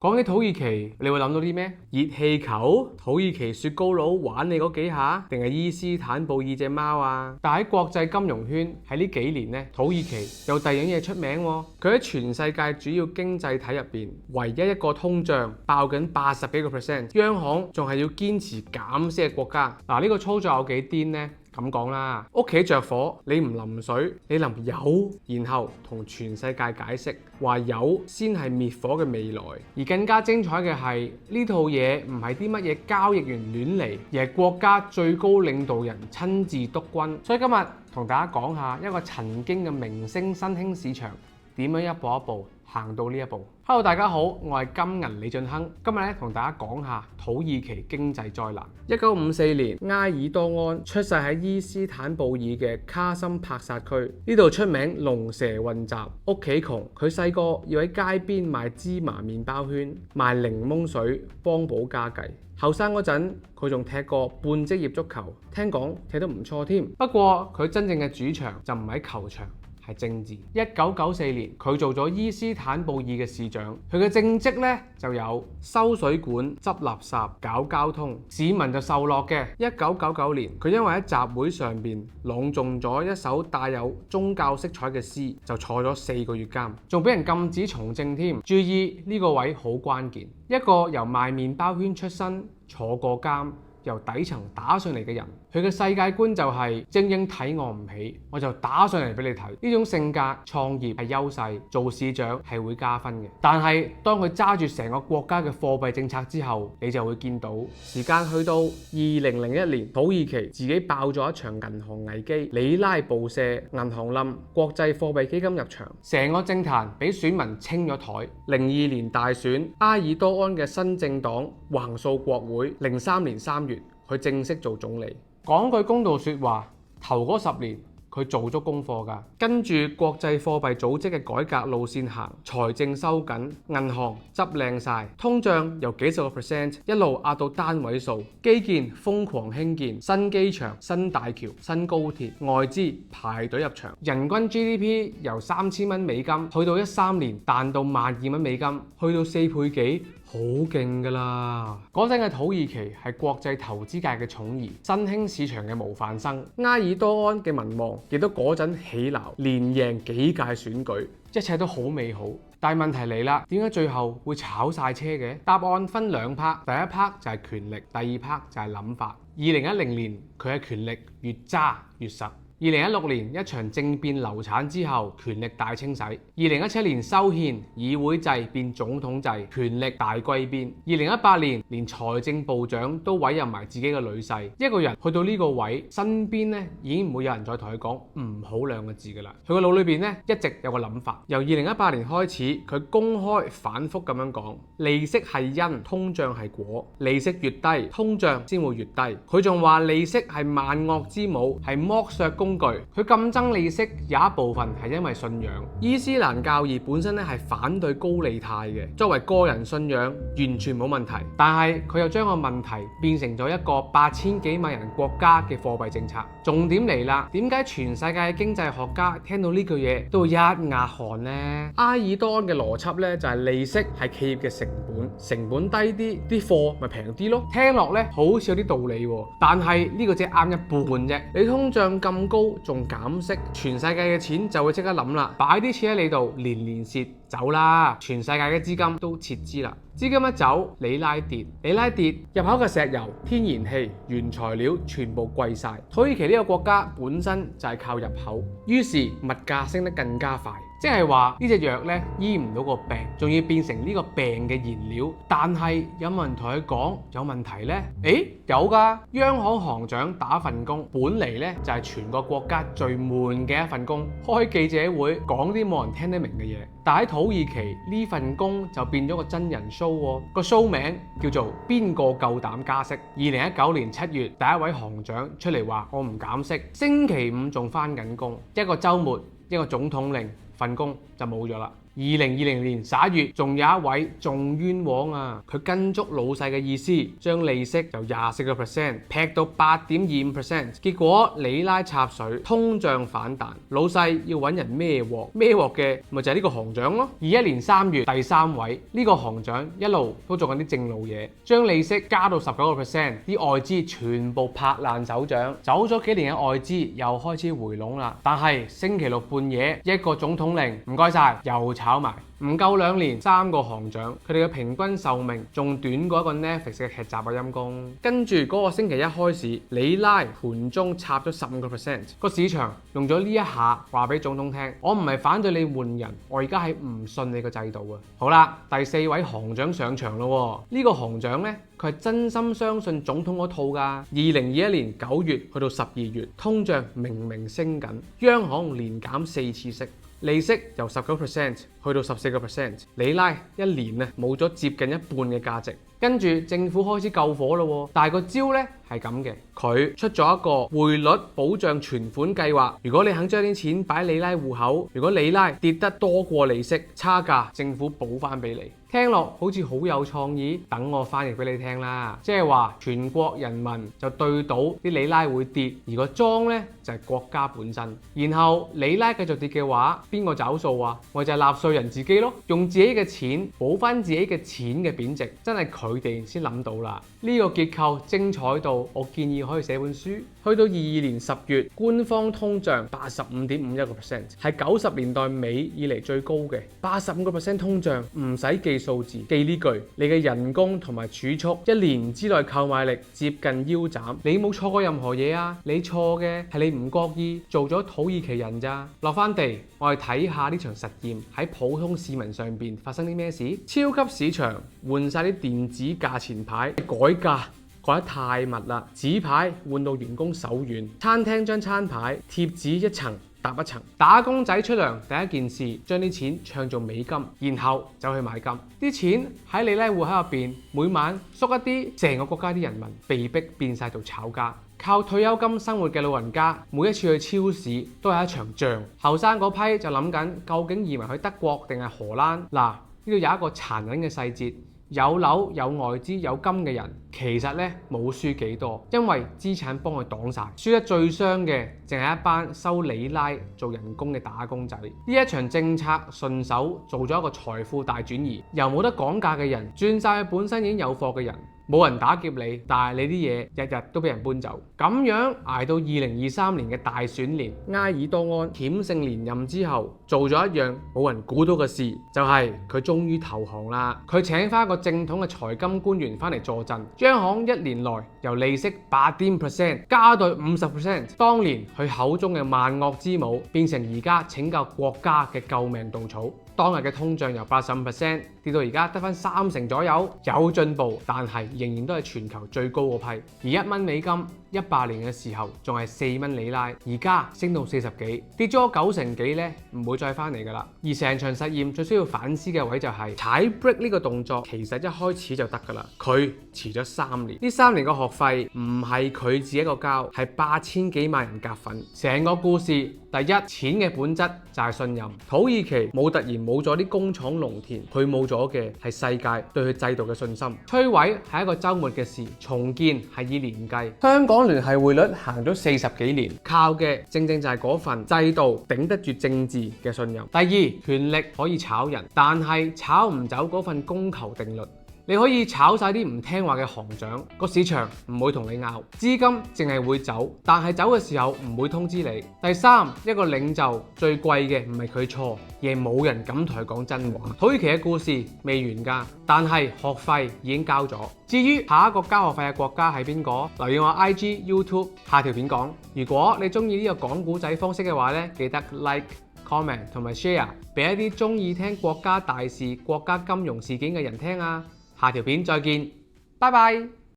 講起土耳其，你會諗到啲咩？熱氣球、土耳其雪糕佬玩你嗰幾下，定係伊斯坦布爾隻貓啊？但喺國際金融圈喺呢幾年呢，土耳其有第二樣嘢出名喎。佢喺全世界主要經濟體入邊，唯一一個通脹爆緊80幾個%，央行仲係要堅持減息嘅國家。嗱，呢個操作有幾癲呢？咁講啦，屋企着火，你唔淋水，你淋油，然後同全世界解釋話油先係滅火嘅未來。而更加精彩嘅係呢套嘢唔係啲乜嘢交易員亂嚟，而係國家最高領導人親自督軍。所以今日同大家講下一個曾經嘅明星新興市場點樣一步一步行到呢一步。Hello， 大家好，我係金銀李俊亨。今日咧同大家講下土耳其經濟災難。1954年，埃爾多安出世喺伊斯坦布爾嘅卡森帕薩區，呢度出名龍蛇混雜，屋企窮，佢細個要喺街邊賣芝麻麵包圈、賣檸檬水幫補家計。後生嗰陣，佢仲踢過半職業足球，聽講踢得唔錯添。不過佢真正嘅主場就唔喺球場，係政治。1994年，佢做咗伊斯坦布爾嘅市長，佢嘅政績呢就有收水管、執垃圾、搞交通，市民就受落嘅。1999年，佢因為喺集會上邊朗誦咗一首帶有宗教色彩嘅詩，就坐咗4個月監，仲俾人禁止從政添。注意呢個位好關鍵，一個由賣麵包圈出身、坐過監、由底層打上嚟嘅人，佢嘅世界觀就係精英睇我唔起，我就打上嚟俾你睇。呢種性格，創業係優勢，做市長係會加分嘅。但係當佢揸住成個國家嘅貨幣政策之後，你就會見到時間去到2001年，土耳其自己爆咗一場銀行危機，里拉暴瀉，銀行冧，國際貨幣基金入場，成個政壇俾選民清咗台。02年大選，埃爾多安嘅新政黨橫掃國會。03年3月，佢正式做總理。講句公道說話，頭嗰10年佢做足功課㗎，跟住國際貨幣組織嘅改革路線行，財政收緊，銀行執靚晒，通脹由幾十個%一路壓到單位數，基建瘋狂興建，新機場、新大橋、新高鐵，外資排隊入場，人均 GDP 由3000蚊美金去到13年彈到12000蚊美金，去到4倍幾。好勁㗎啦！嗰陣嘅土耳其係國際投資界嘅寵兒，新興市場嘅模範生。埃爾多安嘅民望亦都嗰陣起鬧，連贏幾屆選舉，一切都好美好。但係問題嚟啦，點解最後會炒晒車嘅？答案分2 part，第一 part 就係權力，第二 part 就係諗法。2010年佢嘅權力越揸越實。2016年一場政變流產之後，權力大清洗。2017年修憲，議會制變總統制，權力大歸邊。2018年連財政部長都委任埋自己嘅女婿。一個人去到呢個位，身邊咧已經唔會有人再同佢講唔好2個字㗎啦。佢個腦裏邊咧一直有個諗法。由2018年開始，佢公開反覆咁樣講，利息係因，通脹係果，利息越低，通脹先會越低。佢仲話利息係萬惡之母，係剝削工具。佢咁憎利息有一部分係因為信仰。伊斯蘭教義本身咧係反對高利貸嘅，作為個人信仰完全冇問題。但係佢又將個問題變成咗一個8000幾萬人國家嘅貨幣政策。重點嚟啦，點解全世界嘅經濟學家聽到呢句嘢都會一額汗呢？埃爾多安嘅邏輯咧就係利息係企業嘅成本，成本低啲，啲貨咪平啲咯。聽落咧好似有啲道理喎，但係呢個只係啱一半啫。你通脹咁高，仲減息，全世界嘅錢就會即刻諗啦，擺啲錢喺你度，年年蝕，走啦！全世界嘅資金都撤資啦，資金一走，里拉跌，里拉跌，入口嘅石油、天然氣、原材料全部貴晒。土耳其呢個國家本身就係靠入口，於是物價升得更加快。即係話呢隻藥咧醫唔到個病，仲要變成呢個病嘅燃料。但係有冇人同佢講有問題呢？有㗎，央行行長打份工，本嚟咧就係全個國家最悶嘅一份工，開記者會講啲冇人聽得明嘅嘢。但喺土耳其呢份工就變咗個真人 show 喎，個 show 名叫做邊個夠膽加息。2019年7月，第一位行長出嚟話我唔減息，星期5仲返緊工，一個週末一個總統令，份工就冇咗啦。而2020年11月，仲有一位仲冤枉啊！佢跟足老細嘅意思，將利息由24%劈到8.25%，結果里拉插水，通脹反彈，老細要揾人孭鑊，孭鑊嘅咪就係呢個行長咯。21年3月，第3位呢個行長一路都做緊啲正路嘢，將利息加到19%，啲外資全部拍爛手掌，走咗幾年嘅外資又開始回籠啦。但係星期六半夜一個總統令，唔該晒，又炒埋。唔夠2年，3個行長，佢哋嘅平均壽命仲短過一個 Netflix 嘅劇集啊陰公。跟住嗰個星期一開始，里拉盤中插咗15%，個市場用咗呢一下話俾總統聽，我唔係反對你換人，我而家係唔信你個制度啊。好啦，第4位行長上場咯。呢個行長呢，佢係真心相信總統嗰套㗎。2021年9月去到12月，通脹明升緊，央行連減4次息。利息由19%去到14%，里拉一年啊冇咗接近一半嘅價值。跟住政府開始救火咯，但係個招咧係咁嘅，佢出咗一個匯率保障存款計劃。如果你肯將啲錢擺里拉戶口，如果里拉跌得多過利息，差價政府補翻俾你。聽落好似好有創意，等我翻譯俾你聽啦。即係話全國人民就對賭啲里拉會跌，而個莊咧就係國家本身。然後里拉繼續跌嘅話，邊個找數啊？咪就係納稅人自己咯，用自己嘅錢補翻自己嘅錢嘅貶值，真係佢哋先諗到啦。呢個結構精彩到我建議可以寫本書。去到22年10月，官方通脹85.51%，係90年代尾以嚟最高嘅。85% 通脹唔使記數字，記呢句，你嘅人工同埋儲蓄1年之內購買力接近腰斬，你冇錯過任何嘢啊！你錯嘅係你唔覺意做咗土耳其人咋。落翻地，我哋睇下呢場實驗喺普通市民上邊發生啲咩事。超級市場換晒啲電子價錢牌，改價改得太密啦，紙牌換到員工手軟，餐廳將餐牌貼紙一層搭一層，打工仔出糧第一件事將啲錢唱做美金，然後走去買金。啲錢喺里拉戶口入邊，每晚縮一啲，成個國家啲人民被逼變晒做炒家。靠退休金生活嘅老人家，每一次去超市都係一場仗。後生嗰批就諗緊究竟移民去德國定係荷蘭。嗱，呢度有一個殘忍嘅細節。有樓有外資有金嘅人，其實咧冇輸幾多，因為資產幫佢擋晒。輸得最傷嘅，淨係一班收里拉做人工嘅打工仔。呢一場政策順手做咗一個財富大轉移，由冇得講價嘅人轉晒去本身已經有貨嘅人。冇人打劫你，但係你啲嘢日日都俾人搬走。咁樣捱到2023年嘅大選年，埃爾多安險勝連任之後，做咗一樣冇人估到嘅事，就係佢終於投降啦。佢請翻一個正統嘅財金官員翻嚟助陣，央行1年內由利息8%加到50%。當年佢口中嘅萬惡之母，變成而家拯救國家嘅救命稻草。當日嘅通脹由85%跌到而家得翻30%左右，有進步，但係仍然都係全球最高嗰批。而1蚊美金18年嘅時候仲係4蚊里拉，而家升到40幾，跌咗9成幾咧，唔會再翻嚟噶啦。而成場實驗最需要反思嘅位就係踩 brake 呢個動作，其實一開始就得噶啦。佢遲咗3年，呢3年嘅學費唔係佢自己一個交，係8000幾萬人夾份。成個故事，第一，錢嘅本質就係信任。土耳其冇突然冇咗啲工廠農田，佢冇咗嘅係世界對佢制度嘅信心。摧毀係一個週末嘅事，重建係以年計。香港聯繫匯率行咗40幾年，靠嘅正正就係嗰份制度頂得住政治嘅信任。第二，權力可以炒人，但係炒唔走嗰份供求定律。你可以炒晒啲唔聽話嘅行長，個市場唔會同你拗，資金淨係會走，但係走嘅時候唔會通知你。第三，一個領袖最貴嘅唔係佢錯，而係冇人敢同佢講真話。土耳其嘅故事未完㗎，但係學費已經交咗。至於下一個交學費嘅國家係邊個？留意我 IG、YouTube 下條片講。如果你中意呢個講古仔方式嘅話咧，記得 like、comment 同埋 share 俾一啲中意聽國家大事、國家金融事件嘅人聽啊！下條片再見，拜拜。